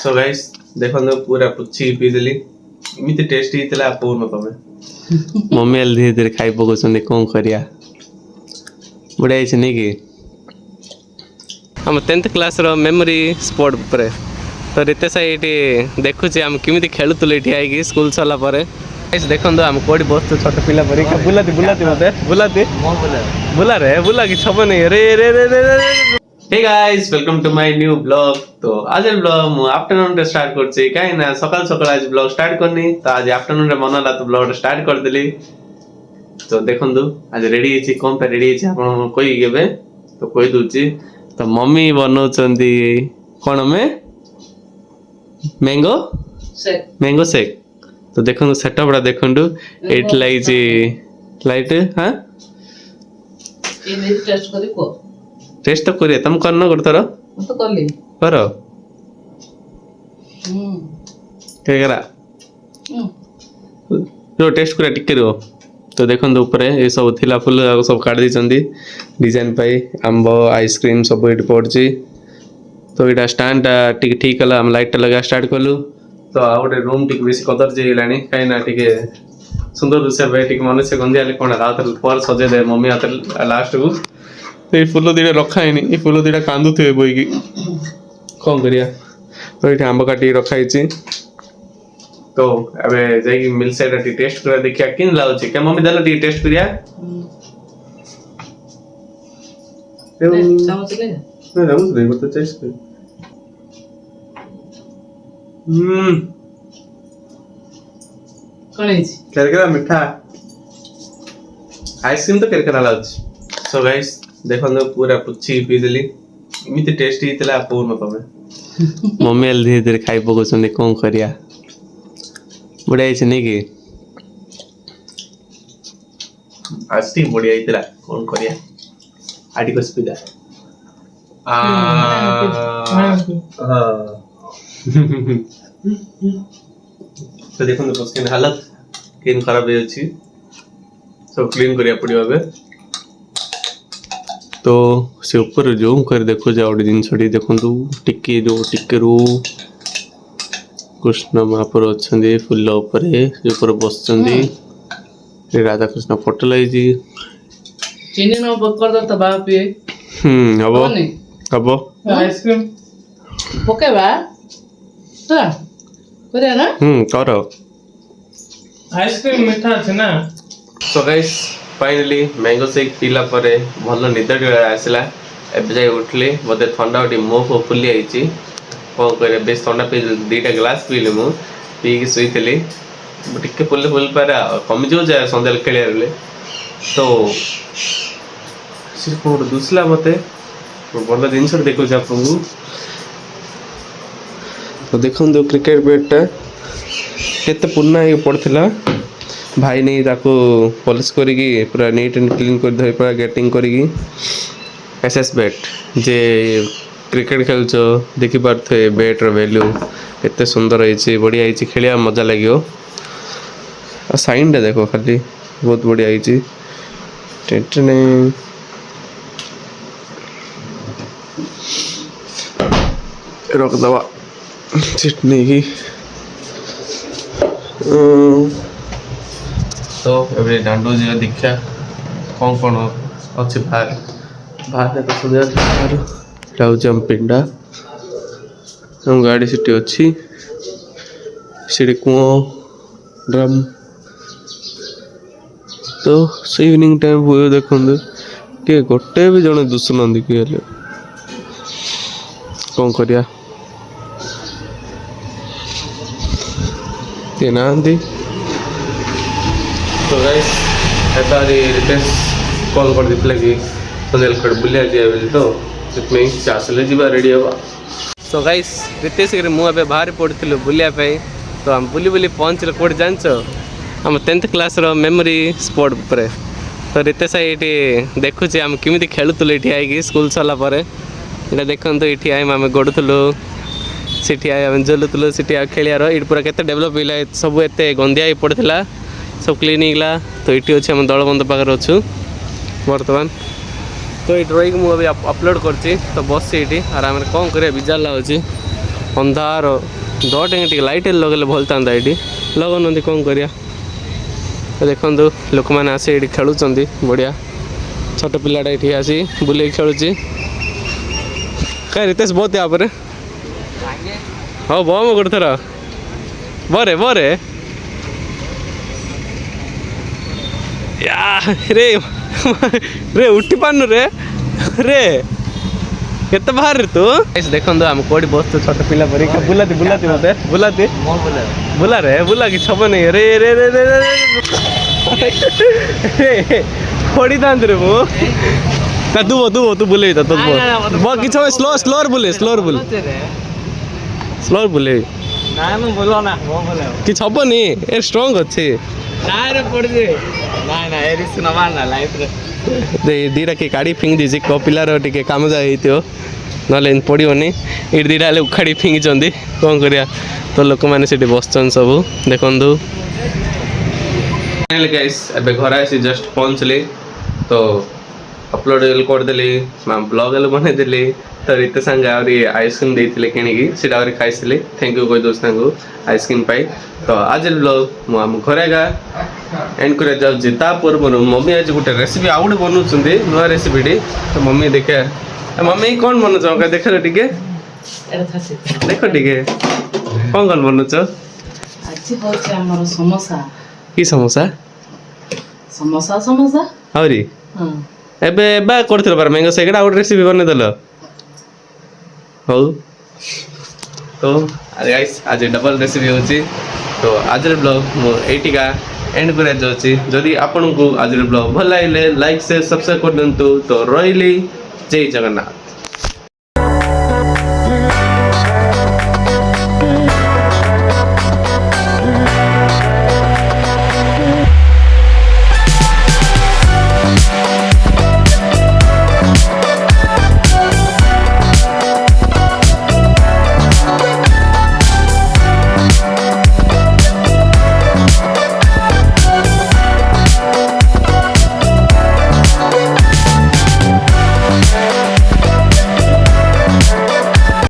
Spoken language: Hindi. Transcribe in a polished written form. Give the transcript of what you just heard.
सो गाइस देखो पूरा पुच्छी पी देली इमिति टेस्टी हितला पूर्ण तमे मम्मी एल धीरे धीरे खाई पकोछन कोन करिया बुढ़ाई छै नै कि हम 10th क्लास रो मेमोरी स्पॉट पर तो रितेश ये देखु आम केमी खेलुल ये आई स्कूल सरला देखो आम कौटी बस छोट पिला बुलाती बुलाती मत बुलाती बुला रे बुला कि छब नहीं रे रे रे रे रे hey guys welcome to my new blog. तो आज ब्लॉग मु आफ्टरनून रे स्टार्ट करछि काई ना सकाल सकाल आज ब्लॉग स्टार्ट करनी तो आज आफ्टरनून रे मन ला तो ब्लॉग स्टार्ट कर देली। तो देखंदु आज रेडी अछि कोन पे रेडी अछि आपन कोई गेबे तो कोई दूची तो मम्मी बनौचंदी कोन में मैंगो शेक तो देखो सेटअप रा देखंडु एट लाइजी लाइट हां ये टेस्ट करी को टेस्ट तो करिए तुम करनो करतरो तो करली करो के करा जो टेस्ट करा टिके रो तो देखंदु ऊपर ये सब थिला फुल सब काट दी चंदी डिजाइन पाई आंबो आइसक्रीम सब इट पड़ची। तो इटा स्टैंड टिक ठीक हला हम लाइट लगा स्टार्ट करलु तो आ गोटे रूम टिक बेसी कदर जे लानी काई ना टिके सुंदर से बे टिक मनुष्य गंदियाले कोन रात पर सजे दे मम्मी आते लास्ट को तो ये फूल दीटा रखाइनी ये फूल दीटा कांदुथे बोई की कोन करिया तो ये आंब काटी रखाइची। तो अबे जाई मिल साइड टी टेस्ट करा देखिया किन लाउची के मम्मी दला टी टेस्ट करिया चामच ले नहीं राउस नहीं बता टेस्ट कर कणेजी केरकेरा मीठा आइसक्रीम तो केरकेरा लाउची। सो गाइस देखो पूरा पुच्छी पी देली इमिति टेस्टी हितला पूर्ण तमे मम्मी एल धीरे धीरे खाई पकोछन कोन करिया बुढ़ाई छै नै कि आस्ती बढ़िया हितला कोन करिया आडी को स्पीड तो देखो तो स्किन हालत किन खराब है अछि सब क्लीन करिया पड़ियो बे। तो से ऊपर जूम कर देखो जा ओडी दिन छडी देखंतु टिके रो कृष्ण महापुर अच्छे फुल ऊपर बसचंदी राधा कृष्ण फोटो लाइजी चीनी न बकर त बाप ये हबो हबो आइसक्रीम पकेबा तो करे ना करो आइसक्रीम मीठा छै ना। So guys finally mango shake पीला परे भल निद आसला एबे जाय उठली बोधे ठंडा उठी मुह को फुली आईची कौन करे बेस ठंडा पी दीटा ग्लास पीले मु पी की सुईली टिके फुल फुल पारे कमी जो जाए संध्या खेल तो सिर्फ गोटे दुसला मत भल जिन देखो आपको तो देखो क्रिकेट बैटा केते पुराना ही पड़ता भाई नहीं ताको पॉलिश करिकी पूरा नीट एंड क्लीन कर दे पूरा गेटिंग करिकी एसएस बैट जे क्रिकेट खेलछ देखि पारथे बैट रो वैल्यू एते सुंदर है बढ़िया है खेलिया मजा लागियो आ साइन दे देखो खाली बहुत बढ़िया है टेंशन रख दवा चटनी की तो एवरे डांडो जी दीक्षा कौन कौन अच्छे बाहर बाहर तो सुंदर बाहर राउजम पिंडा हम गाड़ी सिटी अच्छी सिटी कुओ ड्रम तो से इवनिंग टाइम हुए देखो कि गोटे भी जने दुसुना कि कौन करिया के नांदी। तो गाइस एतारी रितेश कॉल कर दिखले कि संदेल खड़ बुलिया दिया बोली तो ସେଥିପାଇଁ ସେ ଆସିଲେ ଯିବା ରେଡ଼ି ହେବା। ସୋ ଗାଇସ୍ ରିତେଶ ମୁଁ ଏବେ ବାହାରି ପଡ଼ିଥିଲୁ ବୁଲିବା ପାଇଁ ତ ଆମେ ବୁଲି ବୁଲି ପହଞ୍ଚିଲୁ କେଉଁଠି ଜାଣିଛ ଆମ 10th କ୍ଲାସ୍ର ମେମୋରି ସ୍ପଟ୍ ଉପରେ। ତ ରିତେଶ ଏଇଠି ଦେଖୁଛି ଆମେ କେମିତି ଖେଳୁଥିଲୁ ଏଠି ଆଇକି ସ୍କୁଲ ସରିଲା ପରେ ଏଇଟା ଦେଖନ୍ତୁ ଏଠି ଆଇ ଆମେ ଗଡ଼ୁଥିଲୁ ସେଠି ଆଇ ଆମେ ଝୁଲୁଥିଲୁ ସେଠି ଆଉ ଖେଳିବାର ଏଇଠି ପୁରା କେତେ ଡେଭଲପ୍ ହେଇଲା ସବୁ ଏତେ ଗନ୍ଧିଆ ହେଇ ପଡ଼ିଥିଲା सब क्लीन होगा। तो ये अच्छे आम दलबंध पाखे अच्छु बर्तमान तो ये ड्रॉइंग मुझे अपलोड करती तो बस ये आराम कौन कर बिजार लगे अंधार दो टे लाइट लगे भल था ये लगन कौन करिया देखु लोक मैंने आसी ये खेलुंट बढ़िया छोट पिलाटा ये आसी बुले खेलुची क्या रितेश बहुत यहाँ पर हाँ बम गोटे थर बरे बरे या रे रे उठी पानु रे रे केते बाहर रे तू ऐसे देखो आम कोड़ी बस छोट पिला पर बुलाती बुलाती मते बुलाती बुला रे बुला कि छब नहीं रे रे रे रे रे फोड़ी दांत रे मु ता तू बुले ता तो बो कि छब स्लोर बुले स्लोर बुले ना मैं बोलो ना वो बोले कि छब नहीं ए स्ट्रांग अच्छे ना रे पड़ जे ना ए रिस्क न मारना लाइफ रे दे दीटा के काढ़ी फिंग दीजिए को पिलार टिके काम जाइथियो नले पड़ोनी ये दीटा हेल्ले उखाड़ी फिंगी कौन करिया तो लोक मैंने से बसचन सब देखु गाइस एबे घर आसी जस्ट पहुँचली तो अपलोड करदेली ब्लॉग बनईदेली तो रीते सांगे आहरी आइसक्रीम देते किणिकी सीटा आहरी खाई थैंक यू कही दोस्त आइसक्रीम पाई तो आज ब्लॉग मुझे घरे गा एंड कर जाऊँ पूर्व मम्मी आज गोटे रेसिपी आउ गोटे बनाऊँ नुआ रेसिपी तो मम्मी देखे मम्मी कौन बनाऊ देख टे देख टे कौन कौन बनाऊच समोसा कि समोसा समोसा समोसा आहरी एबे करथिल पर मैंगो सेकड़ा आउट रेसिपी बनैदेल हौ तो अरे गाइस आज डबल रेसिपी होची तो आज ब्लॉग मो एटिका एंड कर जाउची जदि आपन को आज ब्लॉग भल लागले लाइक से सब्सक्राइब कर दंतु तो रहिली जय जगन्नाथ।